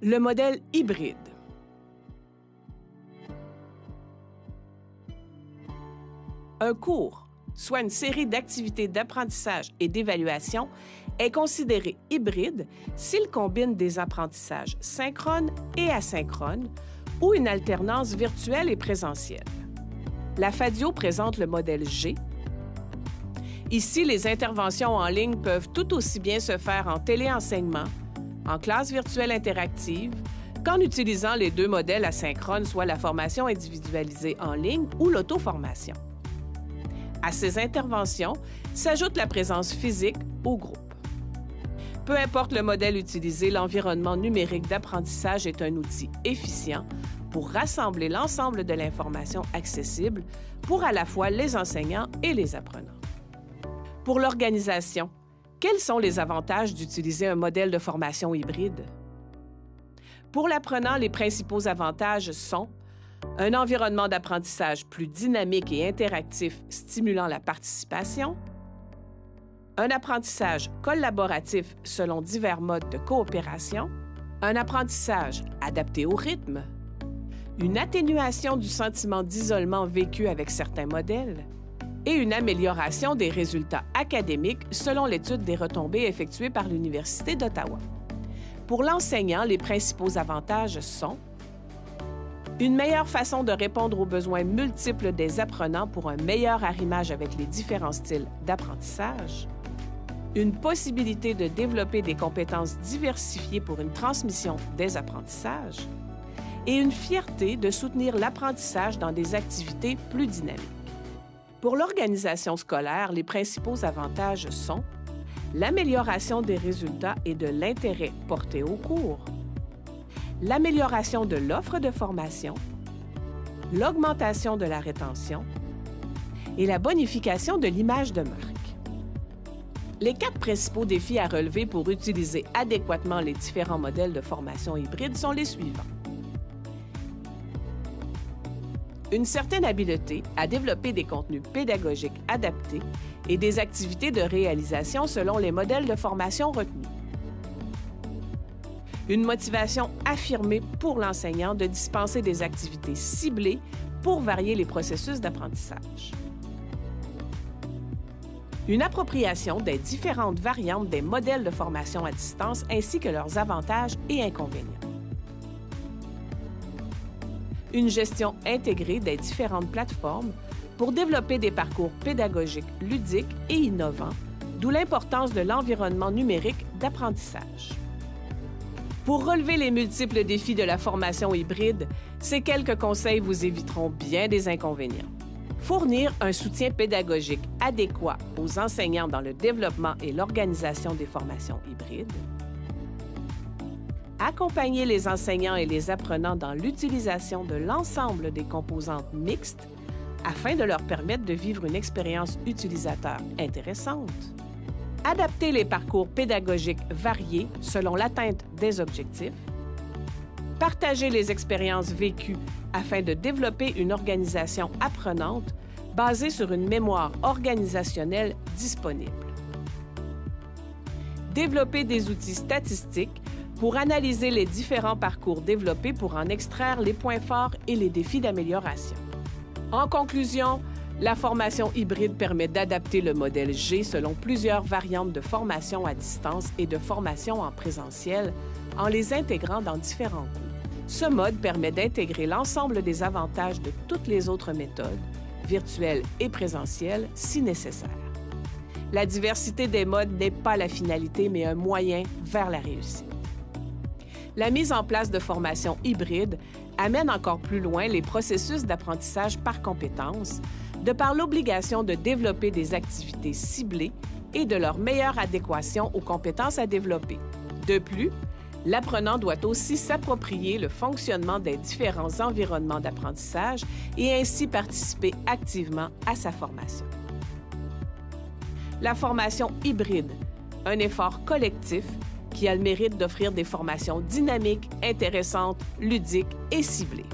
Le modèle hybride. Un cours, soit une série d'activités d'apprentissage et d'évaluation, est considéré hybride s'il combine des apprentissages synchrones et asynchrones ou une alternance virtuelle et présentielle. La FADIO présente le modèle G. Ici, les interventions en ligne peuvent tout aussi bien se faire en téléenseignement, en classe virtuelle interactive, qu'en utilisant les deux modèles asynchrones, soit la formation individualisée en ligne ou l'auto-formation. À ces interventions s'ajoute la présence physique au groupe. Peu importe le modèle utilisé, l'environnement numérique d'apprentissage est un outil efficient pour rassembler l'ensemble de l'information accessible pour à la fois les enseignants et les apprenants. Pour l'organisation, quels sont les avantages d'utiliser un modèle de formation hybride? Pour l'apprenant, les principaux avantages sont un environnement d'apprentissage plus dynamique et interactif stimulant la participation, un apprentissage collaboratif selon divers modes de coopération, un apprentissage adapté au rythme, une atténuation du sentiment d'isolement vécu avec certains modèles et une amélioration des résultats académiques selon l'étude des retombées effectuée par l'Université d'Ottawa. Pour l'enseignant, les principaux avantages sont une meilleure façon de répondre aux besoins multiples des apprenants pour un meilleur arrimage avec les différents styles d'apprentissage, une possibilité de développer des compétences diversifiées pour une transmission des apprentissages et une fierté de soutenir l'apprentissage dans des activités plus dynamiques. Pour l'organisation scolaire, les principaux avantages sont l'amélioration des résultats et de l'intérêt porté au cours, l'amélioration de l'offre de formation, l'augmentation de la rétention et la bonification de l'image de marque. Les 4 principaux défis à relever pour utiliser adéquatement les différents modèles de formation hybride sont les suivants. Une certaine habileté à développer des contenus pédagogiques adaptés et des activités de réalisation selon les modèles de formation retenus. Une motivation affirmée pour l'enseignant de dispenser des activités ciblées pour varier les processus d'apprentissage. Une appropriation des différentes variantes des modèles de formation à distance ainsi que leurs avantages et inconvénients. Une gestion intégrée des différentes plateformes pour développer des parcours pédagogiques ludiques et innovants, d'où l'importance de l'environnement numérique d'apprentissage. Pour relever les multiples défis de la formation hybride, ces quelques conseils vous éviteront bien des inconvénients. Fournir un soutien pédagogique adéquat aux enseignants dans le développement et l'organisation des formations hybrides. Accompagner les enseignants et les apprenants dans l'utilisation de l'ensemble des composantes mixtes afin de leur permettre de vivre une expérience utilisateur intéressante. Adapter les parcours pédagogiques variés selon l'atteinte des objectifs. Partager les expériences vécues afin de développer une organisation apprenante basée sur une mémoire organisationnelle disponible. Développer des outils statistiques pour analyser les différents parcours développés pour en extraire les points forts et les défis d'amélioration. En conclusion, la formation hybride permet d'adapter le modèle G selon plusieurs variantes de formation à distance et de formation en présentiel en les intégrant dans différents cours. Ce mode permet d'intégrer l'ensemble des avantages de toutes les autres méthodes, virtuelles et présentielles, si nécessaire. La diversité des modes n'est pas la finalité, mais un moyen vers la réussite. La mise en place de formations hybrides amène encore plus loin les processus d'apprentissage par compétences, de par l'obligation de développer des activités ciblées et de leur meilleure adéquation aux compétences à développer. De plus, l'apprenant doit aussi s'approprier le fonctionnement des différents environnements d'apprentissage et ainsi participer activement à sa formation. La formation hybride, un effort collectif qui a le mérite d'offrir des formations dynamiques, intéressantes, ludiques et ciblées.